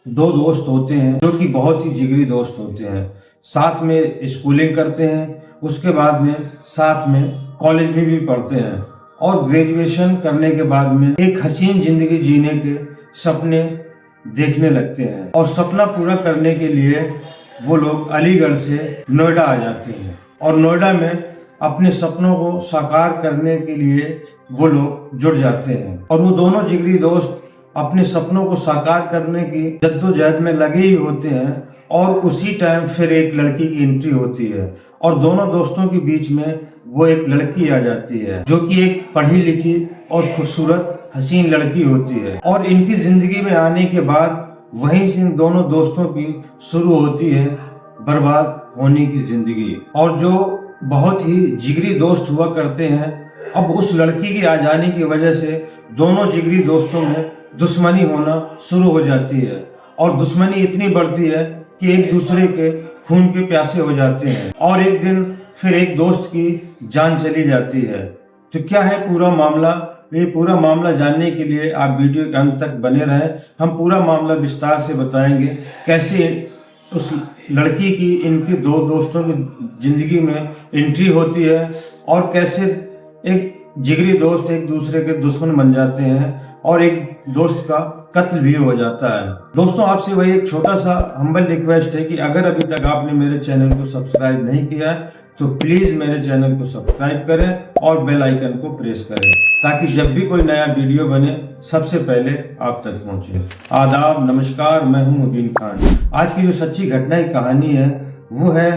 दो दोस्त होते हैं जो कि बहुत ही जिगरी दोस्त होते हैं। साथ में स्कूलिंग करते हैं, उसके बाद में साथ में कॉलेज में भी पढ़ते हैं और ग्रेजुएशन करने के बाद में एक हसीन जिंदगी जीने के सपने देखने लगते हैं। और सपना पूरा करने के लिए वो लोग अलीगढ़ से नोएडा आ जाते हैं और नोएडा में अपने सपनों को साकार करने के लिए वो लोग जुड़ जाते हैं। और वो दोनों जिगरी दोस्त अपने सपनों को साकार करने की जद्दोजहद में लगे ही होते हैं। और उसी टाइम फिर एक लड़की की एंट्री होती है और दोनों दोस्तों के बीच में वो एक लड़की आ जाती है जो कि एक पढ़ी लिखी और खूबसूरत हसीन लड़की होती है। और इनकी जिंदगी में आने के बाद वहीं से इन दोनों दोस्तों की शुरू होती है बर्बाद होने की जिंदगी। और जो बहुत ही जिगरी दोस्त हुआ करते हैं, अब उस लड़की के आ जाने की वजह से दोनों जिगरी दोस्तों में दुश्मनी होना शुरू हो जाती है। और दुश्मनी इतनी बढ़ती है कि एक दूसरे के खून के प्यासे हो जाते हैं और एक दिन फिर एक दोस्त की जान चली जाती है। तो क्या है पूरा मामला? ये पूरा मामला जानने के लिए आप वीडियो के अंत तक बने रहें। हम पूरा मामला विस्तार से बताएंगे, कैसे उस लड़की की इनके दो दोस्तों की जिंदगी में एंट्री होती है और कैसे एक जिगरी दोस्त एक दूसरे के दुश्मन बन जाते हैं और एक दोस्त का कत्ल भी हो जाता है। दोस्तों, आपसे वही एक छोटा सा हम्बल रिक्वेस्ट है कि अगर अभी तक आपने मेरे चैनल को सब्सक्राइब नहीं किया है तो प्लीज मेरे चैनल को सब्सक्राइब करें और बेल आइकन को प्रेस करें ताकि जब भी कोई नया वीडियो बने सबसे पहले आप तक पहुंचे। आदाब, नमस्कार, मैं हूं मुबीन खान। आज की जो सच्ची घटना की कहानी है वो है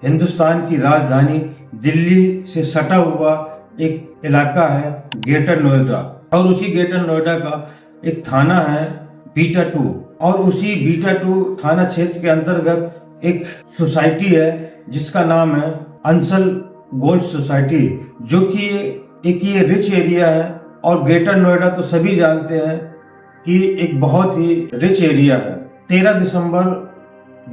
हिंदुस्तान की राजधानी दिल्ली से सटा हुआ एक इलाका है ग्रेटर नोएडा। और उसी ग्रेटर नोएडा का एक थाना है बीटा 2 और उसी बीटा 2 थाना क्षेत्र के अंतर्गत एक सोसाइटी है जिसका नाम है अंसल गोल्फ सोसाइटी, जो कि एक ये रिच एरिया है। और ग्रेटर नोएडा तो सभी जानते हैं कि एक बहुत ही रिच एरिया है। 13 दिसंबर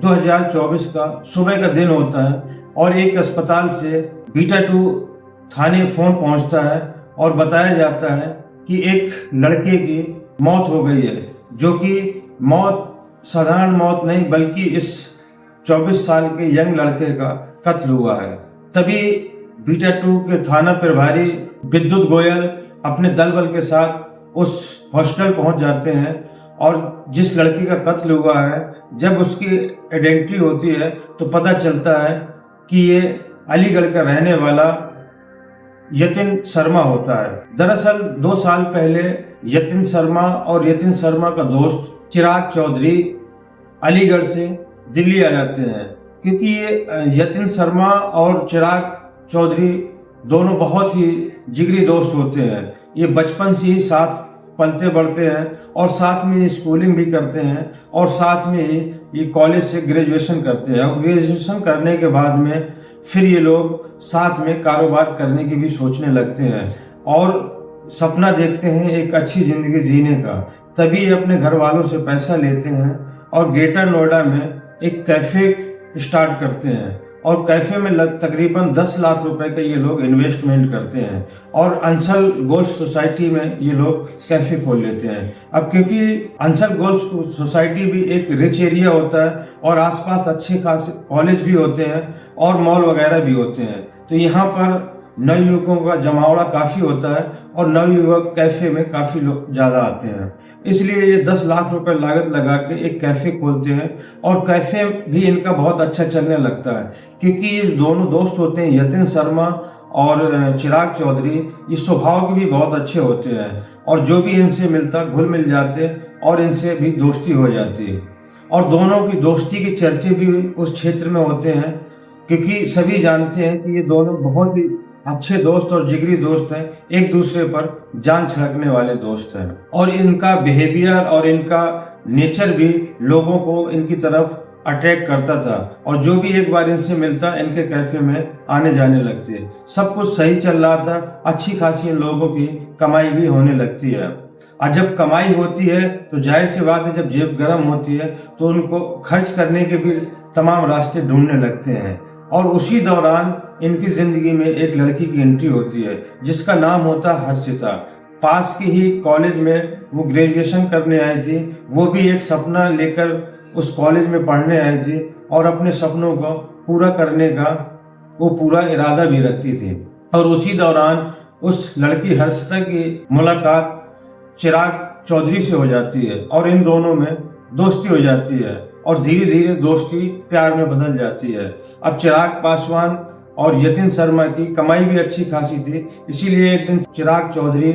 2024 का सुबह का दिन होता है और एक अस्पताल से बीटा 2 थाने फोन पहुंचता है और बताया जाता है कि एक लड़के की मौत हो गई है, जो कि मौत साधारण मौत नहीं बल्कि इस 24 साल के यंग लड़के का कत्ल हुआ है। तभी बीटा 2 के थाना प्रभारी विद्युत गोयल अपने दल बल के साथ उस हॉस्पिटल पहुंच जाते हैं और जिस लड़की का कत्ल हुआ है जब उसकी आइडेंटिटी होती है तो पता चलता है कि ये अलीगढ़ का रहने वाला यतिन शर्मा होता है। दरअसल 2 साल पहले यतिन शर्मा और यतिन शर्मा का दोस्त चिराग चौधरी अलीगढ़ से दिल्ली आ जाते हैं, क्योंकि ये यतिन शर्मा और चिराग चौधरी दोनों बहुत ही जिगरी दोस्त होते हैं। ये बचपन से ही साथ पलते बढ़ते हैं और साथ में स्कूलिंग भी करते हैं और साथ में ही ये कॉलेज से ग्रेजुएशन करते हैं। और ग्रेजुएशन करने के बाद में फिर ये लोग साथ में कारोबार करने की भी सोचने लगते हैं और सपना देखते हैं एक अच्छी जिंदगी जीने का। तभी ये अपने घर वालों से पैसा लेते हैं और ग्रेटर नोएडा में एक कैफे स्टार्ट करते हैं और कैफे में तकरीबन 10 लाख रुपए का ये लोग इन्वेस्टमेंट करते हैं और अंसल गोल्फ सोसाइटी में ये लोग कैफे खोल लेते हैं। अब क्योंकि अंसल गोल्फ सोसाइटी भी एक रिच एरिया होता है और आसपास अच्छे खासे कॉलेज भी होते हैं और मॉल वगैरह भी होते हैं, तो यहाँ पर नवयुवकों का जमावड़ा काफ़ी होता है और नवयुवक कैफे में काफ़ी लोग ज़्यादा आते हैं। इसलिए ये 10 लाख रुपए लागत लगा के एक कैफे खोलते हैं और कैफे भी इनका बहुत अच्छा चलने लगता है, क्योंकि ये दोनों दोस्त होते हैं यतिन शर्मा और चिराग चौधरी, ये स्वभाव के भी बहुत अच्छे होते हैं और जो भी इनसे मिलता घुल मिल जाते और इनसे भी दोस्ती हो जाती। और दोनों की दोस्ती के चर्चे भी उस क्षेत्र में होते हैं, क्योंकि सभी जानते हैं कि ये दोनों बहुत ही अच्छे दोस्त और जिगरी दोस्त हैं, एक दूसरे पर जान छिड़कने वाले दोस्त हैं। और इनका बिहेवियर और इनका नेचर भी लोगों को इनकी तरफ अट्रैक्ट करता था और जो भी एक बार इनसे मिलता इनके कैफे में आने जाने लगते। सब कुछ सही चल रहा था, अच्छी खासी इन लोगों की कमाई भी होने लगती है। और जब कमाई होती है तो जाहिर सी बात है, जब जेब गर्म होती है तो उनको खर्च करने के भी तमाम रास्ते ढूंढने लगते हैं। और उसी दौरान इनकी जिंदगी में एक लड़की की एंट्री होती है जिसका नाम होता है हर्षिता। पास के ही कॉलेज में वो ग्रेजुएशन करने आई थी। वो भी एक सपना लेकर उस कॉलेज में पढ़ने आई थी और अपने सपनों को पूरा करने का वो पूरा इरादा भी रखती थी। और उसी दौरान उस लड़की हर्षिता की मुलाकात चिराग चौधरी से हो जाती है और इन दोनों में दोस्ती हो जाती है और धीरे धीरे दोस्ती प्यार में बदल जाती है। अब चिराग पासवान और यतिन शर्मा की कमाई भी अच्छी खासी थी, इसीलिए एक दिन चिराग चौधरी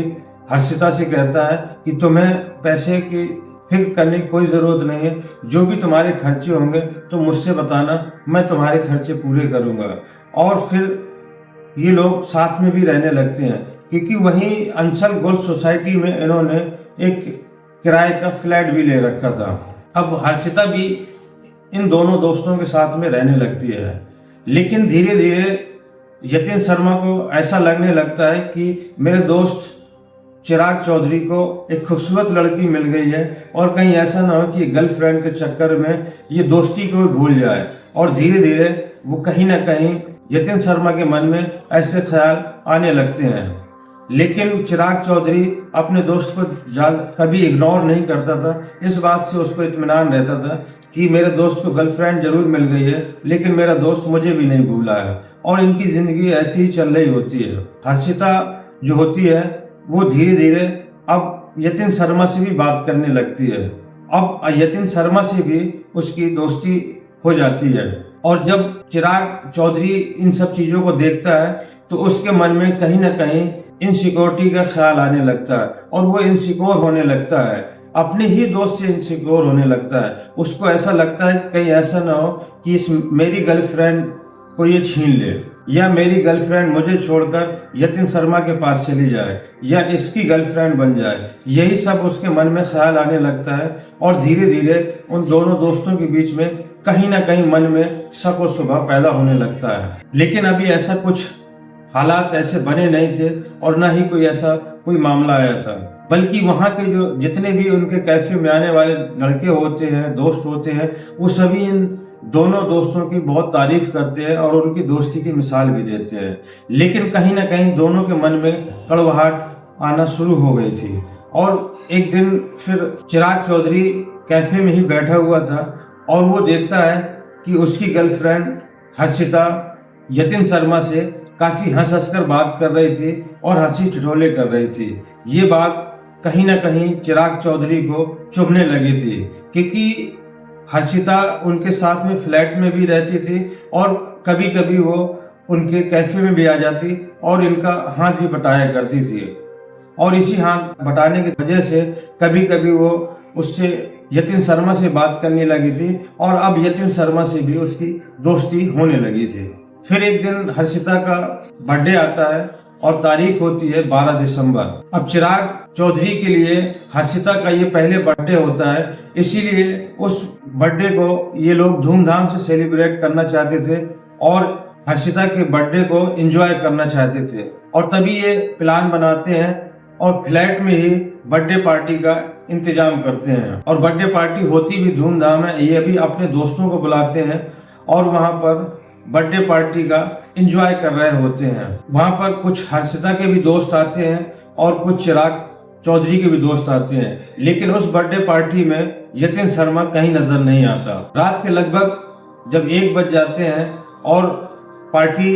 हर्षिता से कहता है कि तुम्हें पैसे की फिक्र करने की कोई ज़रूरत नहीं है, जो भी तुम्हारे खर्चे होंगे तो मुझसे बताना, मैं तुम्हारे खर्चे पूरे करूँगा। और फिर ये लोग साथ में भी रहने लगते हैं, क्योंकि वहीं अंसल गोल्फ सोसाइटी में इन्होंने एक किराए का फ्लैट भी ले रखा था। अब हर्षिता भी इन दोनों दोस्तों के साथ में रहने लगती है, लेकिन धीरे धीरे यतिन शर्मा को ऐसा लगने लगता है कि मेरे दोस्त चिराग चौधरी को एक खूबसूरत लड़की मिल गई है और कहीं ऐसा ना हो कि गर्लफ्रेंड के चक्कर में ये दोस्ती को भूल जाए। और धीरे धीरे वो कहीं ना कहीं यतिन शर्मा के मन में ऐसे ख्याल आने लगते हैं। लेकिन चिराग चौधरी अपने दोस्त को कभी इग्नोर नहीं करता था। इस बात से उसको इत्मीनान रहता था कि मेरे दोस्त को गर्लफ्रेंड जरूर मिल गई है, लेकिन मेरा दोस्त मुझे भी नहीं भूला है। और इनकी ज़िंदगी ऐसी ही चल रही होती है। हर्षिता जो होती है वो धीरे धीरे अब यतिन शर्मा से भी बात करने लगती है। अब यतिन शर्मा से भी उसकी दोस्ती हो जाती है। और जब चिराग चौधरी इन सब चीज़ों को देखता है तो उसके मन में कहीं ना कहीं इनसिक्योरिटी का ख्याल आने लगता है और वो इनसिक्योर होने लगता है, अपने ही दोस्त से इनसिक्योर होने लगता है। उसको ऐसा लगता है कि कहीं ऐसा ना हो कि इस मेरी गर्लफ्रेंड को ये छीन ले, या मेरी गर्लफ्रेंड मुझे छोड़कर यतिन शर्मा के पास चली जाए, या इसकी गर्लफ्रेंड बन जाए। यही सब उसके मन में ख्याल आने लगता है और धीरे धीरे उन दोनों दोस्तों के बीच में कहीं ना कहीं मन में शक और शुबा पैदा होने लगता है। लेकिन अभी ऐसा कुछ हालात ऐसे बने नहीं थे और ना ही कोई मामला आया था, बल्कि वहाँ के जो जितने भी उनके कैफे में आने वाले लड़के होते हैं, दोस्त होते हैं, वो सभी इन दोनों दोस्तों की बहुत तारीफ करते हैं और उनकी दोस्ती की मिसाल भी देते हैं। लेकिन कहीं ना कहीं दोनों के मन में कड़वाहट आना शुरू हो गई थी। और एक दिन फिर चिराग चौधरी कैफे में ही बैठा हुआ था और वो देखता है कि उसकी गर्लफ्रेंड हर्षिता यतिन शर्मा से काफ़ी हंस हंस कर बात कर रही थी और हंसी ठिठोले कर रही थी। ये बात कहीं ना कहीं चिराग चौधरी को चुभने लगी थी, क्योंकि हर्षिता उनके साथ में फ्लैट में भी रहती थी और कभी कभी वो उनके कैफे में भी आ जाती और इनका हाथ भी बटाया करती थी। और इसी हाथ बटाने की वजह से कभी कभी वो उससे यतिन शर्मा से बात करने लगी थी और अब यतिन शर्मा से भी उसकी दोस्ती होने लगी थी। फिर एक दिन हर्षिता का बर्थडे आता है और तारीख होती है 12 दिसंबर। अब चिराग चौधरी के लिए हर्षिता का ये पहले बर्थडे होता है, इसीलिए उस बर्थडे को ये लोग धूमधाम से सेलिब्रेट करना चाहते थे और हर्षिता के बर्थडे को एंजॉय करना चाहते थे। और तभी ये प्लान बनाते हैं और फ्लैट में ही बर्थडे पार्टी का इंतजाम करते हैं। और बर्थडे पार्टी होती भी धूमधाम है। ये भी अपने दोस्तों को बुलाते हैं और वहाँ पर बर्थडे पार्टी का एंजॉय कर रहे होते हैं। वहाँ पर कुछ हर्षिता के भी दोस्त आते हैं और कुछ चिराग चौधरी के भी दोस्त आते हैं, लेकिन उस बर्थडे पार्टी में यतिन शर्मा कहीं नजर नहीं आता। रात के लगभग जब 1 बज जाते हैं और पार्टी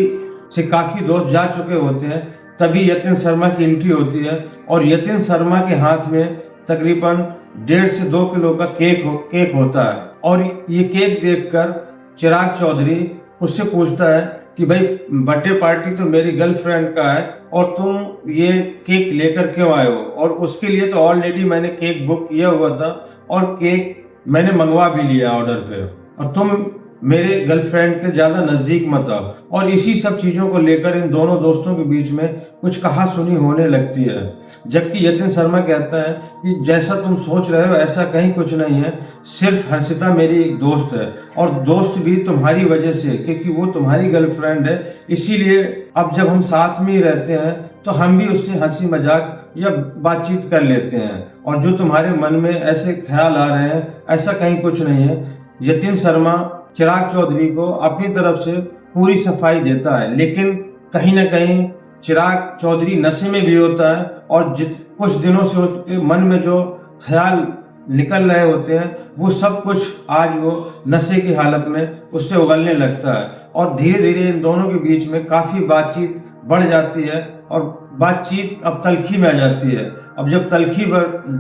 से काफी दोस्त जा चुके होते हैं, तभी यतिन शर्मा की एंट्री होती है और यतिन शर्मा के हाथ में तकरीबन 1.5 से 2 किलो का केक होता है। और ये केक देखकर चिराग चौधरी उससे पूछता है कि भाई बर्थडे पार्टी तो मेरी गर्लफ्रेंड का है और तुम ये केक लेकर क्यों आए हो? और उसके लिए तो ऑलरेडी मैंने केक बुक किया हुआ था और केक मैंने मंगवा भी लिया ऑर्डर पे, और तुम मेरे गर्लफ्रेंड के ज़्यादा नज़दीक मत आओ। और इसी सब चीज़ों को लेकर इन दोनों दोस्तों के बीच में कुछ कहासुनी होने लगती है। जबकि यतिन शर्मा कहता है कि जैसा तुम सोच रहे हो ऐसा कहीं कुछ नहीं है, सिर्फ हर्षिता मेरी एक दोस्त है और दोस्त भी तुम्हारी वजह से, क्योंकि वो तुम्हारी गर्लफ्रेंड है। इसीलिए अब जब हम साथ में ही रहते हैं तो हम भी उससे हंसी मजाक या बातचीत कर लेते हैं, और जो तुम्हारे मन में ऐसे ख्याल आ रहे हैं ऐसा कहीं कुछ नहीं है। यतिन शर्मा चिराग चौधरी को अपनी तरफ से पूरी सफाई देता है, लेकिन कहीं ना कहीं चिराग चौधरी नशे में भी होता है और कुछ दिनों से उसके मन में जो ख्याल निकल रहे होते हैं वो सब कुछ आज वो नशे की हालत में उससे उगलने लगता है और धीरे धीरे इन दोनों के बीच में काफी बातचीत बढ़ जाती है और बातचीत अब तल्खी में आ जाती है। अब जब तल्खी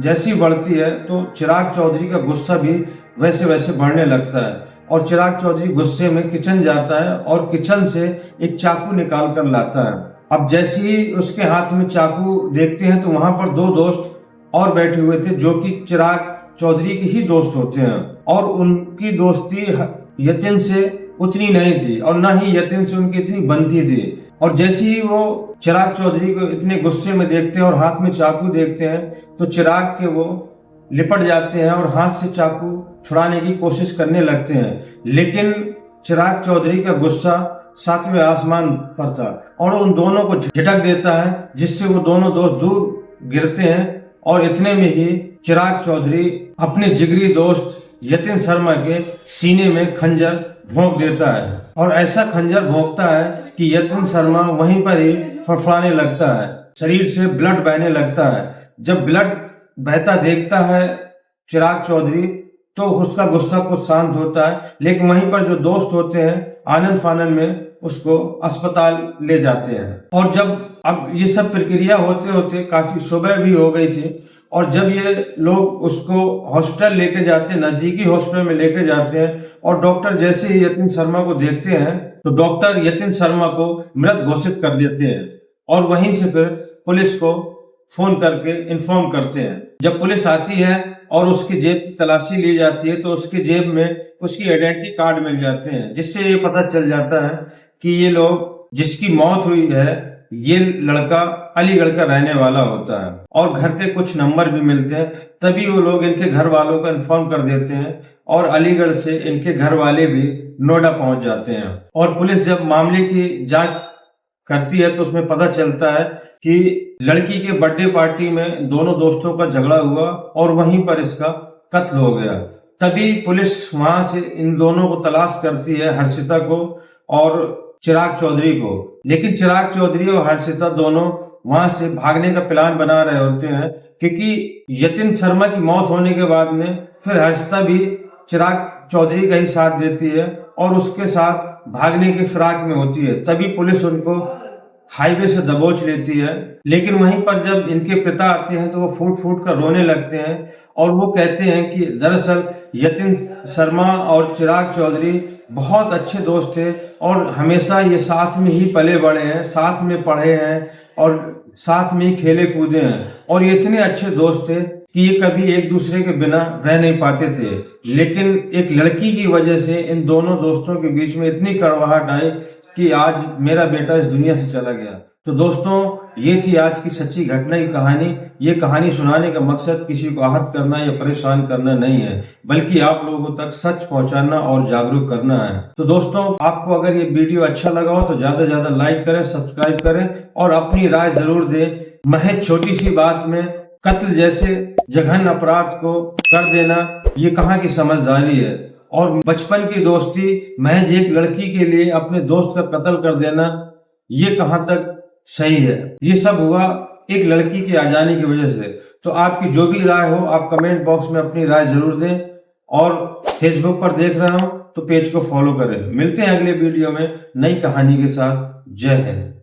जैसी बढ़ती है तो चिराग चौधरी का गुस्सा भी वैसे वैसे बढ़ने लगता है और चिराग चौधरी गुस्से में किचन जाता है और किचन से एक चाकू निकाल कर लाता है। अब जैसे ही उसके हाथ में चाकू देखते हैं तो वहां पर दो दोस्त और बैठे हुए थे जो कि चिराग चौधरी के ही दोस्त होते हैं और उनकी दोस्ती यतिन से उतनी नहीं थी और ना ही यतिन से उनकी इतनी बनती थी। और जैसे ही वो चिराग चौधरी को इतने गुस्से में देखते हैं और हाथ में चाकू देखते हैं तो चिराग के वो लिपट जाते हैं और हाथ से चाकू छुड़ाने की कोशिश करने लगते हैं, लेकिन चिराग चौधरी का गुस्सा सातवें आसमान पर था और उन दोनों को झटक देता है जिससे वो दोनों दोस्त दूर गिरते हैं और इतने में ही चिराग चौधरी अपने जिगरी दोस्त यतिन शर्मा के सीने में खंजर भोंक देता है और ऐसा खंजर भोंकता है कि यतिन शर्मा वहीं पर ही फड़फड़ाने लगता है, शरीर से ब्लड बहने लगता है। जब ब्लड बहता देखता है चिराग चौधरी तो उसका गुस्सा कुछ शांत होता है, लेकिन वहीं पर जो दोस्त होते हैं आनंद फानंद में उसको अस्पताल ले जाते हैं। और जब अब ये सब प्रक्रिया होते होते काफी सुबह भी हो गई थी और जब ये लोग उसको हॉस्पिटल लेके जाते हैं, नजदीकी हॉस्पिटल में लेके जाते हैं और डॉक्टर जैसे ही यतिन शर्मा को देखते हैं तो डॉक्टर यतिन शर्मा को मृत घोषित कर देते हैं और वहीं से फिर पुलिस को फोन करके इन्फॉर्म करते हैं। जब पुलिस आती है और उसकी जेब की तलाशी ली जाती है तो उसकी जेब में उसकी आइडेंटिटी कार्ड मिल जाते हैं, जिससे ये पता चल जाता है कि ये लोग जिसकी मौत हुई है ये लड़का अलीगढ़ का रहने वाला होता है और घर के कुछ नंबर भी मिलते हैं। तभी वो लोग इनके घर वालों को इन्फॉर्म कर देते हैं और अलीगढ़ से इनके घर वाले भी नोएडा पहुंच जाते हैं और पुलिस जब मामले की जांच करती है तो उसमें पता चलता है कि लड़की के बर्थडे पार्टी में दोनों दोस्तों का झगड़ा हुआ और वहीं पर इसका कत्ल हो गया। तभी पुलिस वहां से इन दोनों को तलाश करती है, हर्षिता को और चिराग चौधरी को, लेकिन चिराग चौधरी और हर्षिता दोनों वहां से भागने का प्लान बना रहे होते हैं क्योंकि यतिन शर्मा की मौत होने के बाद में फिर हर्षिता भी चिराग चौधरी का ही साथ देती है और उसके साथ भागने की फिराक में होती है। तभी पुलिस उनको हाईवे से दबोच लेती है, लेकिन वहीं पर जब इनके पिता आते हैं तो वो फूट फूट कर रोने लगते हैं और वो कहते हैं कि दरअसल यतिन शर्मा और चिराग चौधरी बहुत अच्छे दोस्त थे और हमेशा ये साथ में ही पले बड़े हैं, साथ में पढ़े हैं और साथ में ही खेले कूदे हैं और ये इतने अच्छे दोस्त थे कि ये कभी एक दूसरे के बिना रह नहीं पाते थे। लेकिन एक लड़की की वजह से इन दोनों दोस्तों के बीच में इतनी कड़वाहट आई कि आज मेरा बेटा इस दुनिया से चला गया। तो दोस्तों ये थी आज की सच्ची घटना की कहानी। ये कहानी सुनाने का मकसद किसी को आहत करना या परेशान करना नहीं है, बल्कि आप लोगों तक सच पहुंचाना और जागरूक करना है। तो दोस्तों आपको अगर ये वीडियो अच्छा लगा हो तो ज्यादा से ज्यादा लाइक करें, सब्सक्राइब करें और अपनी राय जरूर दें। महज छोटी सी बात में कत्ल जैसे जघन्य अपराध को कर देना ये कहाँ की समझदारी है और बचपन की दोस्ती महज एक लड़की के लिए अपने दोस्त का कत्ल कर देना ये कहाँ तक सही है। ये सब हुआ एक लड़की के आ जाने की वजह से। तो आपकी जो भी राय हो आप कमेंट बॉक्स में अपनी राय जरूर दें और फेसबुक पर देख रहे हो तो पेज को फॉलो करें। मिलते हैं अगले वीडियो में नई कहानी के साथ। जय हिंद।